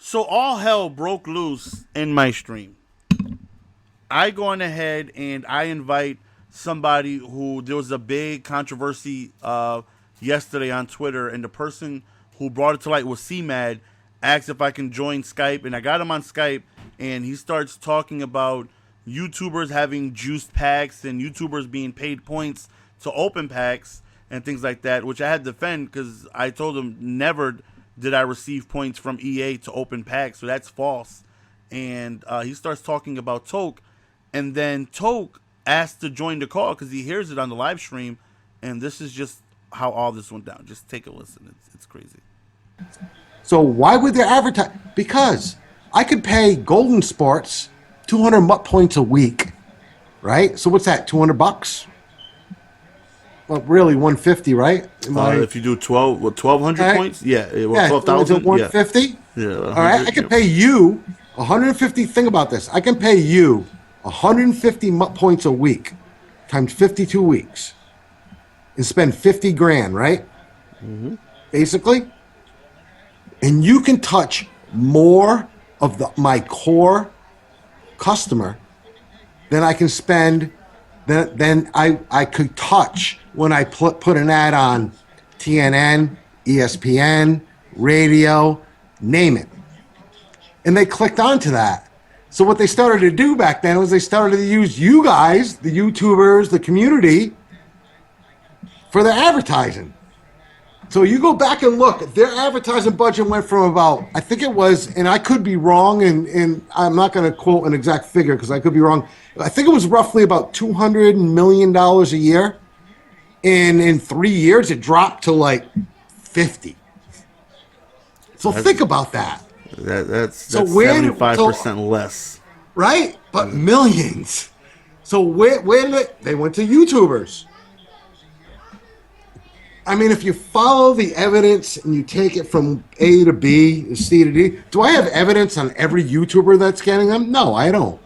So all hell broke loose in my stream. I go on ahead and I invite somebody who there was a big controversy yesterday on Twitter, and the person who brought it to light was CMAD. Asked if I can join Skype, and I got him on Skype, and he starts talking about YouTubers having juiced packs and YouTubers being paid points to open packs and things like that, which I had to defend because I told him never did I receive points from EA to open packs, so that's false. And he starts talking about Toque, and then Toque asked to join the call because he hears it on the live stream, and this is just how all this went down. Just take a listen. It's crazy. So why would they advertise? Because I could pay Golden Sports 200 MUT points a week, right? So what's that, $200? Well, really 150, right? If you do 1,200 right? points, yeah, well, yeah, 12,000, 150. Yeah, all right. I can pay you 150. Think about this. I can pay you 150 MUT points a week times 52 weeks and spend 50 grand, right? Mm-hmm. Basically. And you can touch more of my core customer than I can spend, than I could touch when I put an ad on TNN, ESPN, radio, name it. And they clicked onto that. So what they started to do back then was they started to use you guys, the YouTubers, the community, for their advertising. So you go back and look, their advertising budget went from about, I think it was, and I could be wrong, and I'm not going to quote an exact figure because I could be wrong. I think it was roughly about $200 million a year. And in 3 years, it dropped to like 50. So think about that. That's 75% less. Right? But millions. So where they went to YouTubers. I mean, if you follow the evidence and you take it from A to B, C to D, do I have evidence on every YouTuber that's getting them? No, I don't.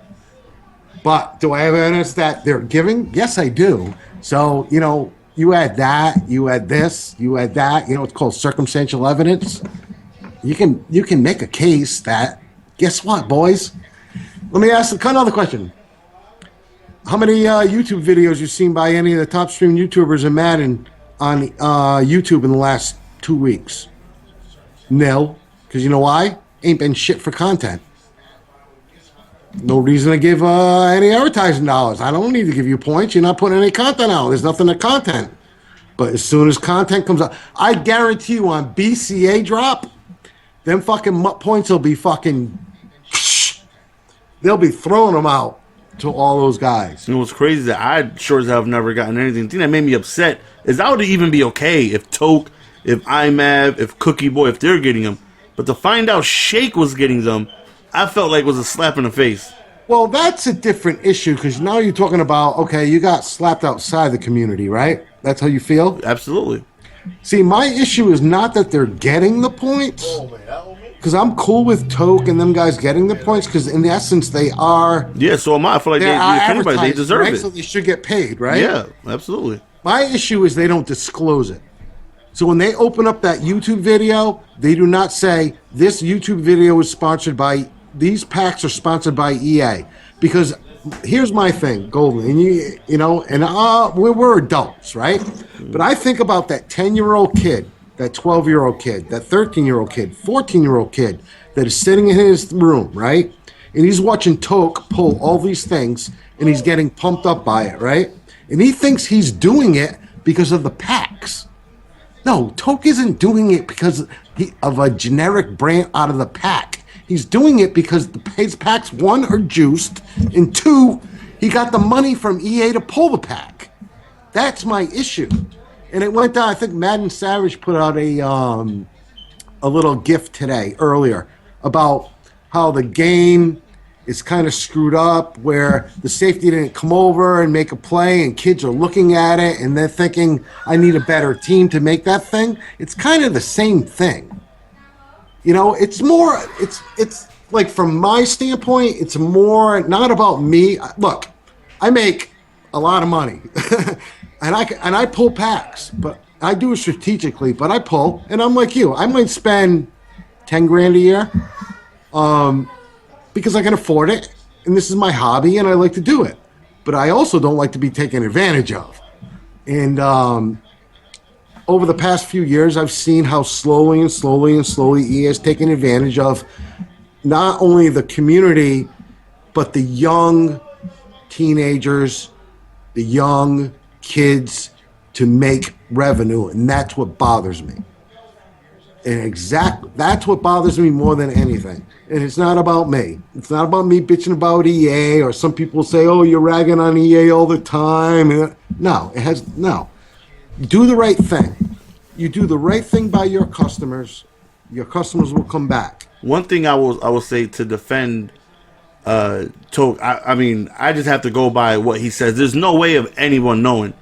But do I have evidence that they're giving? Yes, I do. So, you add that, you add this, you add that, it's called circumstantial evidence. You can make a case that, guess what, boys? Let me ask another question. How many YouTube videos you've seen by any of the top stream YouTubers in Madden on YouTube in the last 2 weeks? Nil. Because you know why? Ain't been shit for content. No reason to give any advertising dollars. I don't need to give you points. You're not putting any content out. There's nothing to content. But as soon as content comes out, I guarantee you on BCA drop, them fucking points will be fucking... They'll be throwing them out to all those guys. You know what's crazy is that I sure as hell have never gotten anything. The thing that made me upset is that would even be okay if Toque, if IMAV, if Cookie Boy, if they're getting them. But to find out Shake was getting them, I felt like it was a slap in the face. Well, that's a different issue because now you're talking about, okay, you got slapped outside the community, right? That's how you feel? Absolutely. See, my issue is not that they're getting the points, because I'm cool with Toque and them guys getting the points, because in essence they are. Yeah, so am I. I feel like they deserve right? it. So they should get paid, right? Yeah, absolutely. My issue is they don't disclose it. So when they open up that YouTube video, they do not say this YouTube video is sponsored by, these packs are sponsored by EA. Because here's my thing, Golden, and we're adults, right? But I think about that 10-year-old kid, that 12-year-old kid, that 13-year-old kid, 14-year-old kid that is sitting in his room, right? And he's watching Toque pull all these things, and he's getting pumped up by it, right? And he thinks he's doing it because of the packs. No, Toque isn't doing it because of a generic brand out of the pack. He's doing it because his packs, one, are juiced, and two, he got the money from EA to pull the pack. That's my issue. And it went down, I think Madden Savage put out a little gift today, earlier, about how the game is kind of screwed up, where the safety didn't come over and make a play, and kids are looking at it, and they're thinking, I need a better team to make that thing. It's kind of the same thing. It's more, it's like, from my standpoint, it's more not about me. Look, I make a lot of money. And I pull packs, but I do it strategically. But I pull, and I'm like you. I might spend $10 grand a year, because I can afford it, and this is my hobby, and I like to do it. But I also don't like to be taken advantage of. And over the past few years, I've seen how slowly EA has taken advantage of not only the community, but the young teenagers, the young kids to make revenue, and that's what bothers me. And that's what bothers me more than anything. And it's not about me. It's not about me bitching about EA, or some people say, "Oh, you're ragging on EA all the time." No, no. Do the right thing. You do the right thing by your customers. Your customers will come back. One thing I will say to defend Toque, I mean, I just have to go by what he says. There's no way of anyone knowing,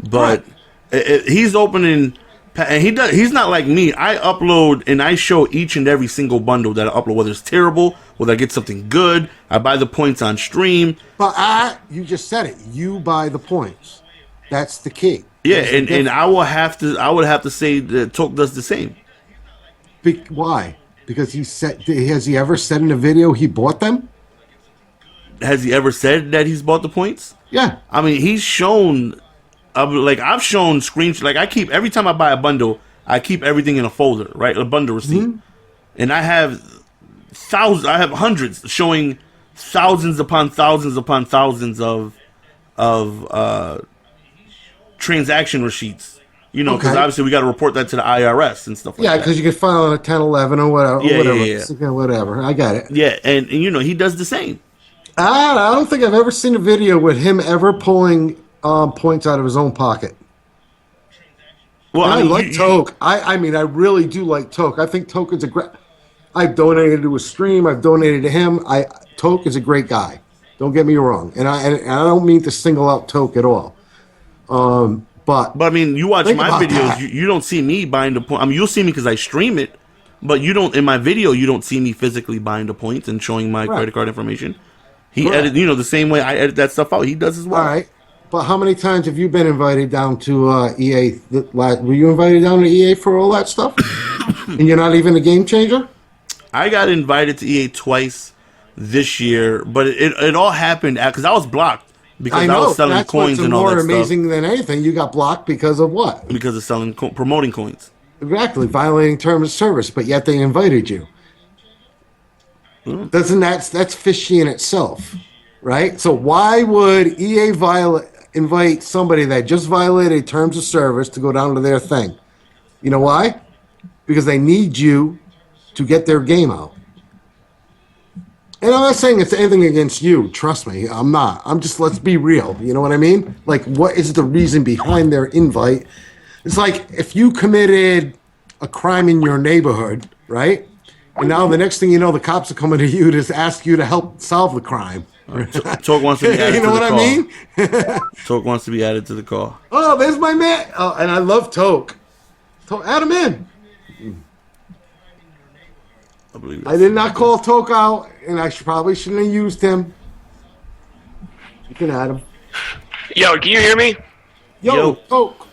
but he's opening, and he's not like me. I upload and I show each and every single bundle that I upload, whether it's terrible, whether I get something good. I buy the points on stream. But you just said it. You buy the points. That's the key. Yeah, and I would have to say that Toque does the same. Why? Because has he ever said in a video he bought them? Has he ever said that he's bought the points? Yeah. I mean, he's shown, I've shown screenshots. Like, I keep, every time I buy a bundle, I keep everything in a folder, right? A bundle receipt. Mm-hmm. And I have hundreds showing thousands upon thousands upon thousands of transaction receipts. You know, because obviously we got to report that to the IRS and stuff like that. Yeah, because you can file on a 1011 or whatever. Yeah. Whatever. I got it. Yeah, and you know, he does the same. I don't think I've ever seen a video with him ever pulling points out of his own pocket. Well, I like Toque. I mean, I really do like Toque. I think Toque is a great... I've donated to his stream. I've donated to him. Toque is a great guy. Don't get me wrong. And I don't mean to single out Toque at all. But I mean, you watch my videos, you don't see me buying the point. I mean, you'll see me because I stream it, but you don't, in my video, you don't see me physically buying the points and showing my credit card information. He edit, you know, the same way I edit that stuff out. He does as well. All right. But how many times have you been invited down to EA? Were you invited down to EA for all that stuff? And you're not even a game changer? I got invited to EA twice this year, but it all happened because I was blocked. Because I was selling coins and all that stuff. That's more amazing than anything. You got blocked because of what? Because of promoting coins. Exactly, violating terms of service, but yet they invited you. That's fishy in itself, right? So why would EA invite somebody that just violated terms of service to go down to their thing? You know why? Because they need you to get their game out. And I'm not saying it's anything against you. Trust me, I'm not. I'm just, let's be real. You know what I mean? Like, what is the reason behind their invite? It's like if you committed a crime in your neighborhood, right? And now the next thing you know, the cops are coming to you to ask you to help solve the crime. Toque wants to be added to the call. You know what I mean? Toque wants to be added to the call. Oh, there's my man. Oh, and I love Toque. Add him in. I did not call Toque out, and I probably shouldn't have used him. You can add him. Yo, can you hear me? Yo. Toque.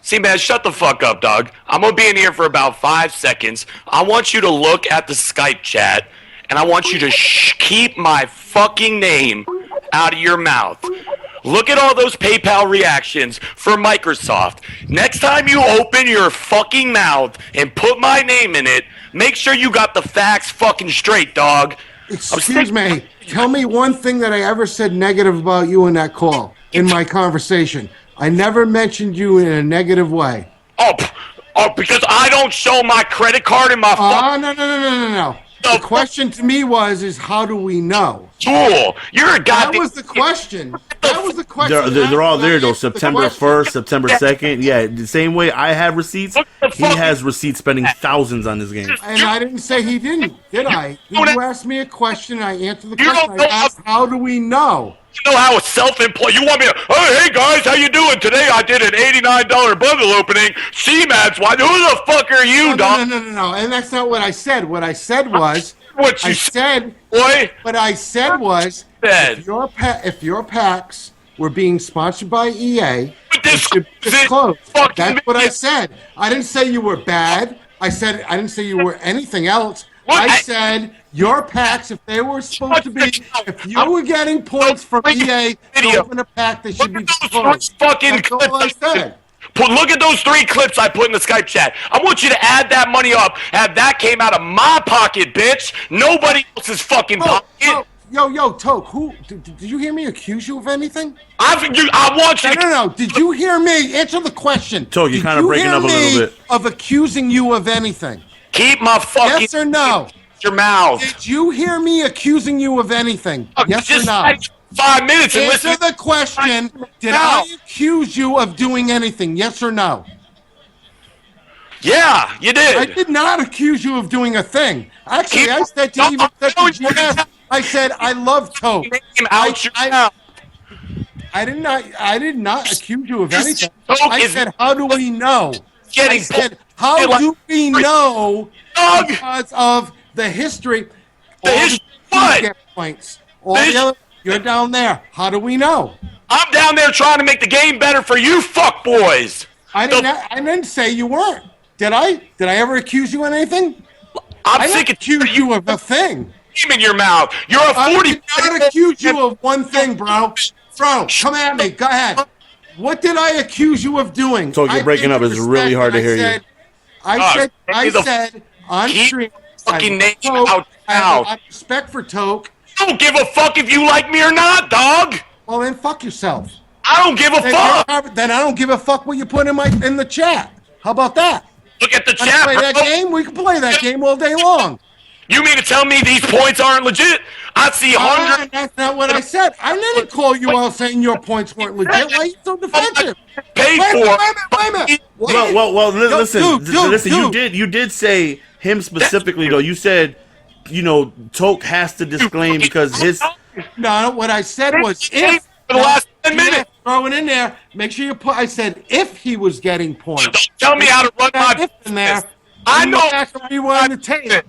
See, man, shut the fuck up, dog. I'm going to be in here for about 5 seconds. I want you to look at the Skype chat, and I want you to keep my fucking name out of your mouth. Look at all those PayPal reactions for Microsoft. Next time you open your fucking mouth and put my name in it, make sure you got the facts fucking straight, dog. Excuse me. Tell me one thing that I ever said negative about you in that call, in my conversation. I never mentioned you in a negative way. Oh, because I don't show my credit card in my phone. No. The question to me is how do we know? Tool, you're a goddamn... That was the question. They're all there, though. September 1st, September 2nd. Yeah, the same way I have receipts, he has receipts spending thousands on this game. And I didn't say he didn't, did I? You asked me a question, I answered the question. I asked, how do we know? You know how self-employed... You want me to... Oh, hey, guys, how you doing? Today I did an $89 bundle opening. CMAD's why? Who the fuck are you, dog? No. And that's not what I said. What I said was... What you said, boy? What I said was... If your packs were being sponsored by EA, it should be disclosed. That's what I said. I didn't say you were bad. I didn't say you were anything else. I said your packs, if they were supposed to be, if you were getting points from EA to open a pack, they should be disclosed. That's all I said. Look at those 3 clips I put in the Skype chat. I want you to add that money up. Have that came out of my pocket, bitch. Nobody else's fucking pocket. Yo, Toke, did you hear me accuse you of anything? I want you. No. Did you hear me? Answer the question. Toke, you're kind of breaking up a little bit. Of accusing you of anything? Keep my fucking. Yes or no? Your mouth. Did you hear me accusing you of anything? Yes or no? 5 minutes and Answer listen. the question. Did I accuse you of doing anything? Yes or no? Yeah, you did. I did not accuse you of doing a thing. Actually, I said to even said to GS, I said I love Toke. I did not accuse you of anything. I said, how do we know? I said, how do we know? Because of the history. The history. What? Points. All the other. You're down there. How do we know? I'm down there trying to make the game better for you fuck boys. I didn't say you weren't. Did I? Did I ever accuse you of anything? I didn't accuse you of a thing. In your mouth. You're a 40. I did not accuse you of one thing, bro. Bro, come at me. Go ahead. What did I accuse you of doing? Toke, you're breaking up. It's really hard to hear you. I said on stream. Fucking name out I have respect for Toke. I don't give a fuck if you like me or not, dog. Well, then fuck yourself. I don't give a fuck. Then I don't give a fuck what you put in the chat. How about that? Look at the chat, play that game? We can play that game all day long. You mean to tell me these points aren't legit? I see 100. That's not what I said. I didn't call you out saying your points weren't legit. Why are you so defensive? Paid for. Wait a minute. Well, listen. You did say him specifically though. You said, Toke has to disclaim because his. No, what I said was if. For the last 10 minutes. Throw it in there. Make sure you put. I said if he was getting points. Don't tell me how to run my business in there. I know. Rewind the tape.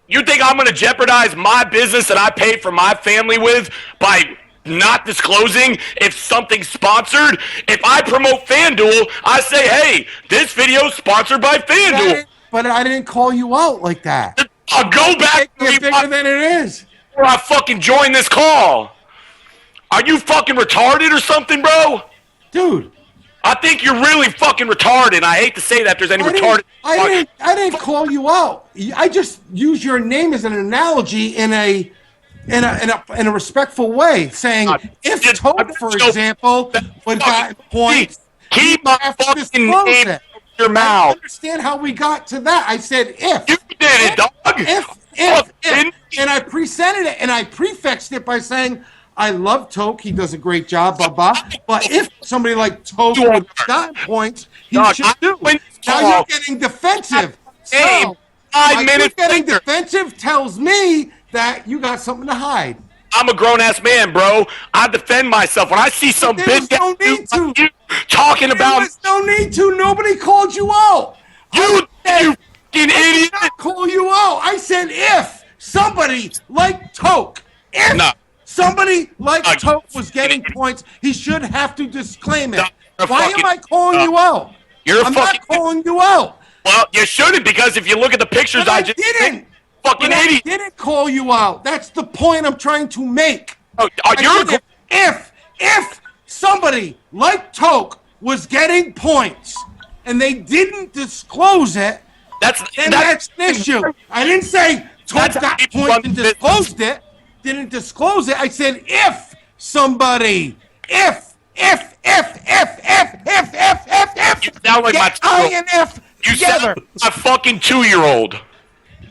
You think I'm going to jeopardize my business that I pay for my family with by not disclosing if something's sponsored? If I promote FanDuel, I say, hey, this video's sponsored by FanDuel. But I didn't call you out like that. I'll go back and bigger than it is. Or I fucking join this call. Are you fucking retarded or something, bro? Dude. I think you're really fucking retarded. I hate to say that. There's any retarded. I didn't call you out. I just use your name as an analogy in a respectful way, saying if Toke, for example, would got points, keep my fucking name in your mouth. I understand how we got to that. I said if. You did it, dog. If, and I presented it and I prefixed it by saying, I love Toke. He does a great job, blah, blah. But if somebody like Toke would have gotten points, he should do. Now you're getting defensive. So, you're getting defensive tells me that you got something to hide. I'm a grown-ass man, bro. I defend myself. When I see some bitch no need to. Talking about... There's no need to. Nobody called you out. You fucking idiot. I did not call you out. I said if somebody like Toke, somebody like Toke was getting points, he should have to disclaim it. Why am I calling you out? I'm not calling you out. Well, you shouldn't, because if you look at the pictures I just didn't. Fucking idiot. I didn't call you out. That's the point I'm trying to make. If somebody like Toke was getting points and they didn't disclose it, that's an issue. I didn't say Toke got points and disclosed it. Didn't disclose it. I said if somebody, if. You sound like my I and F together. A fucking 2-year-old.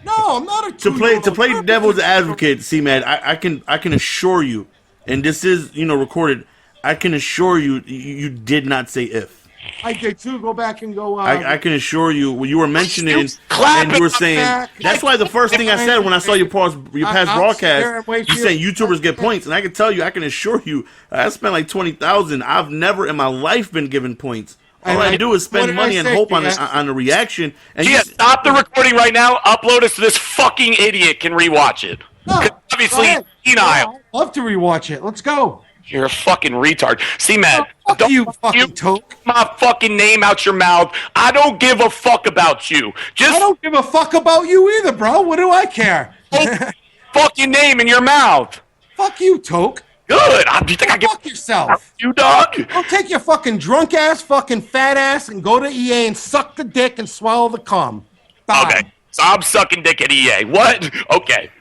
No, I'm not a 2-year-old. To play devil's advocate, C-Man, I can assure you, and this is recorded. I can assure you, you did not say if. I did too. Go back and go. I can assure you, when you were mentioning and you were saying that's why the first thing I said when I saw your past broadcast, you saying YouTubers get points, and I can tell you, I can assure you, I spent like 20,000. I've never in my life been given points. All I do is spend money and hope on a reaction. And stop the recording right now. Upload it so this fucking idiot can rewatch it. No, obviously, I'd love to rewatch it. Let's go. You're a fucking retard. See, man, Fuck don't you, fucking Toke. my fucking name out your mouth. I don't give a fuck about you. Just I don't give a fuck about you either, bro. What do I care? fucking name in your mouth. Fuck you, Toke. Good. You think I give Fuck yourself. you, dog? Go take your fucking drunk ass, fucking fat ass, and go to EA and suck the dick and swallow the cum. Bye. Okay, so I'm sucking dick at EA. What? Okay.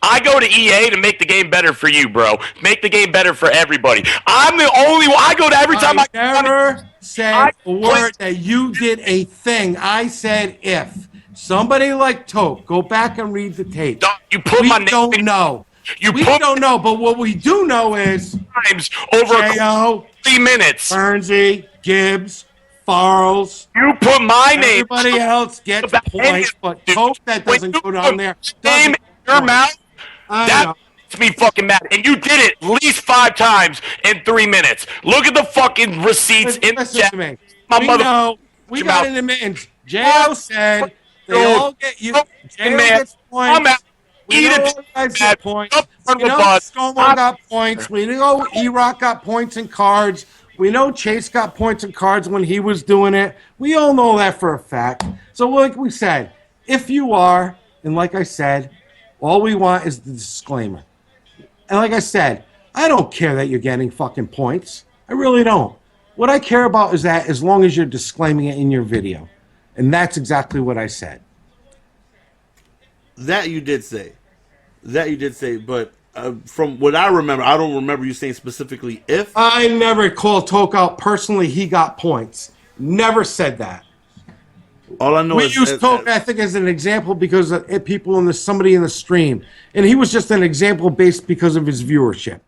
I go to EA to make the game better for you, bro. Make the game better for everybody. I'm the only one. I go to every time I never said a word that you did a thing. I said if. Somebody like Toke, go back and read the tape. Dog, you put my name. We don't know. We put don't know, but what we do know is times over J.O., 3 minutes. Bernsey, Gibbs, Farrells. You put my name. Everybody else gets About points, but Toke that When doesn't you go down there. put name in your mouth. I That know. makes me fucking mad. And you did it at least 5 times in 3 minutes. Look at the fucking receipts in the Listen chat. to me. My We mother. know. We your got mouth. an admittance. J.O. said they all get you. J.O. Man, gets points. I'm out. We Eat know it. all you guys get points. Up We on the know bus. Scomo got points. We know E-Rock got points and cards. We know Chase got points and cards when he was doing it. We all know that for a fact. So like we said, if you are, and like I said, all we want is the disclaimer. And like I said, I don't care that you're getting fucking points. I really don't. What I care about is that as long as you're disclaiming it in your video. And that's exactly what I said. That you did say. But from what I remember, I don't remember you saying specifically if. I never called Toke out personally. He got points. Never said that. All I know We is use Toke, I think, as an example because of somebody in the stream, and he was just an example based because of his viewership.